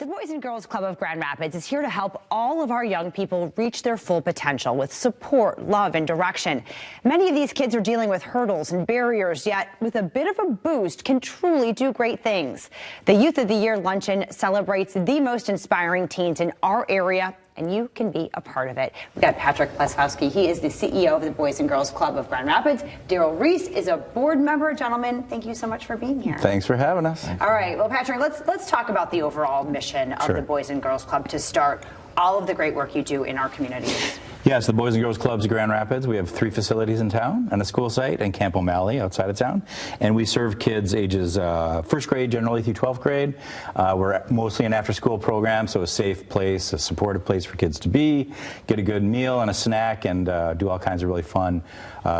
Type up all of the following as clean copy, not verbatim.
The Boys and Girls Club of Grand Rapids is here to help all of our young people reach their full potential with support, love, and direction. Many of these kids are dealing with hurdles and barriers, yet with a bit of a boost can truly do great things. The Youth of the Year Luncheon celebrates the most inspiring teens in our area, and you can be a part of it. We've got Patrick Pleskowski. He is the CEO of the Boys and Girls Club of Grand Rapids. Daryl Reese is a board member. Gentlemen, thank you so much for being here. Thanks for having us. All right, well, Patrick, let's talk about the overall mission of the Boys and Girls Club to start all of the great work you do in our communities. Yes, the Boys and Girls Clubs of Grand Rapids. We have 3 facilities in town and a school site in Camp O'Malley outside of town. And we serve kids ages first grade generally through 12th grade. We're mostly an after-school program, so a safe place, a supportive place for kids to be, get a good meal and a snack, and do all kinds of really fun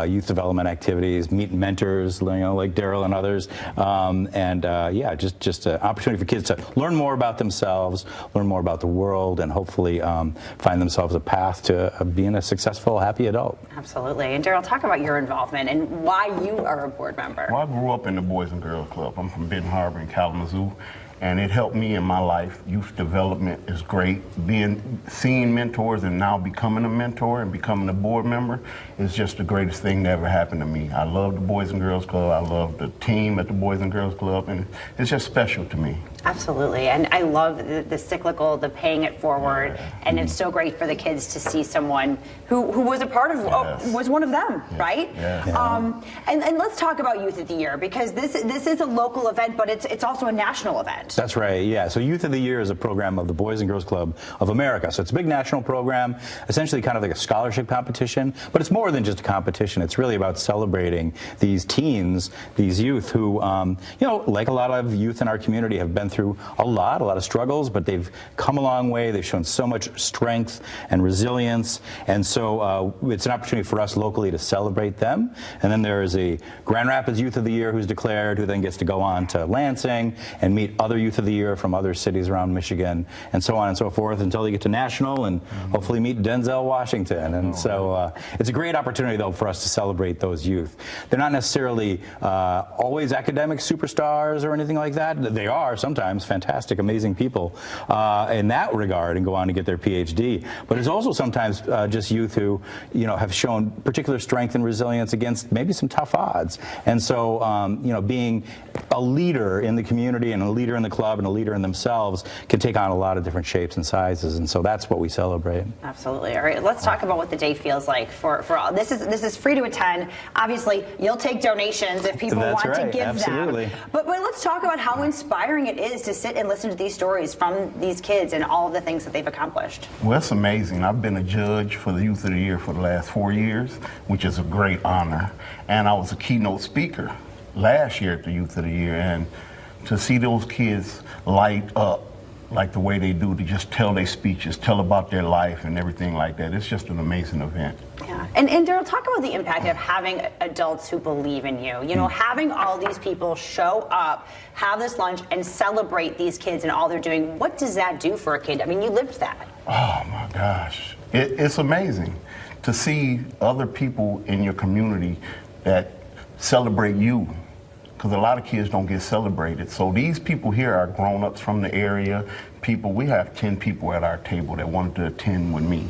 youth development activities, meet mentors, like Daryl and others. Yeah, just an opportunity for kids to learn more about themselves, learn more about the world, and hopefully find themselves a path to being a successful, happy adult. Absolutely. And Daryl, talk about your involvement and why you are a board member. Well, I grew up in the Boys and Girls Club. I'm from Benton Harbor in Kalamazoo, and it helped me in my life. Youth development is great. Seeing mentors and now becoming a mentor and becoming a board member is just the greatest thing that ever happened to me. I love the Boys and Girls Club. I love the team at the Boys and Girls Club, and it's just special to me. Absolutely, and I love the cyclical, the paying it forward, and it's so great for the kids to see someone who was a part of, was one of them, right? And let's talk about Youth of the Year, because this is a local event, but it's also a national event. That's right, yeah. So Youth of the Year is a program of the Boys and Girls Club of America. So it's a big national program, essentially kind of like a scholarship competition, but it's more than just a competition. It's really about celebrating these teens, these youth who, like a lot of youth in our community have been through a lot of struggles, but they've come a long way. They've shown so much strength and resilience, and so it's an opportunity for us locally to celebrate them. And then there is a Grand Rapids Youth of the Year who's declared, who then gets to go on to Lansing and meet other Youth of the Year from other cities around Michigan, and so on and so forth, until they get to national and hopefully meet Denzel Washington. And so it's a great opportunity, though, for us to celebrate those youth. They're not necessarily always academic superstars or anything like that. They are sometimes fantastic, amazing people in that regard, and go on to get their PhD. But it's also sometimes just youth who, have shown particular strength and resilience against maybe some tough odds. And so, being a leader in the community and a leader in the club and a leader in themselves can take on a lot of different shapes and sizes. And so that's what we celebrate. Absolutely. All right, let's talk about what the day feels like for all. This is free to attend. Obviously, you'll take donations if people want to give them. But let's talk about how inspiring it is to sit and listen to these stories from these kids and all of the things that they've accomplished. Well, it's amazing. I've been a judge for the Youth of the Year for the last 4 years, which is a great honor. And I was a keynote speaker last year at the Youth of the Year, and to see those kids light up like the way they do, to just tell their speeches, tell about their life and everything like that. It's just an amazing event. Yeah, and Daryl, talk about the impact of having adults who believe in you. Having all these people show up, have this lunch, and celebrate these kids and all they're doing. What does that do for a kid? I mean, you lived that. Oh my gosh, it's amazing to see other people in your community that celebrate you, because a lot of kids don't get celebrated. So these people here are grown-ups from the area. We have 10 people at our table that wanted to attend with me,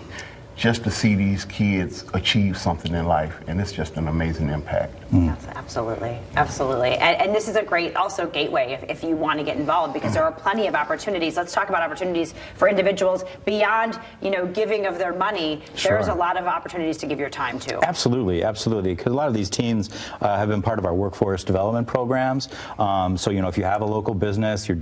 just to see these kids achieve something in life, and it's just an amazing impact. Yes, absolutely, absolutely. And this is a great also gateway if you want to get involved, because there are plenty of opportunities. Let's talk about opportunities for individuals beyond, giving of their money. There's a lot of opportunities to give your time to. Absolutely, absolutely. Because a lot of these teens have been part of our workforce development programs. So if you have a local business, you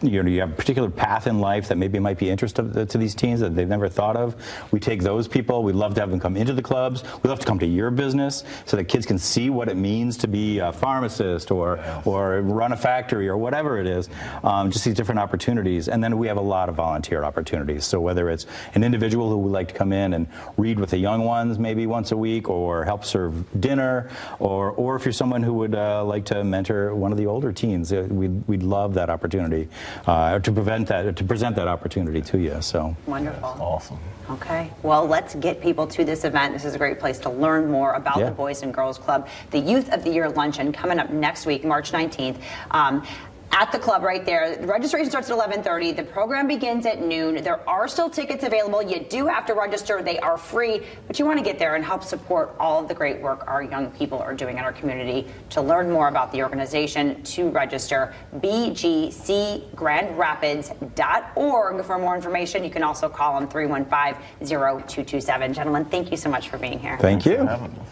have a particular path in life that maybe might be interesting to these teens that they've never thought of. We take those people. We'd love to have them come into the clubs. We'd love to come to your business so that kids can see what it means to be a pharmacist or run a factory or whatever it is. Just these different opportunities. And then we have a lot of volunteer opportunities. So whether it's an individual who would like to come in and read with the young ones maybe once a week, or help serve dinner, or if you're someone who would like to mentor one of the older teens, we'd love that opportunity to present that opportunity to you. So wonderful. That's awesome. Okay, well, let's get people to this event. This is a great place to learn more about the Boys and Girls Club. The Youth of the Year Luncheon coming up next week, March 19th. at the club right there. The registration starts at 11:30. The program begins at noon. There are still tickets available. You do have to register. They are free, but you want to get there and help support all of the great work our young people are doing in our community. To learn more about the organization, to register, bgcgrandrapids.org for more information. You can also call them 315-0227. Gentlemen, thank you so much for being here. Thank you. Thanks for having us.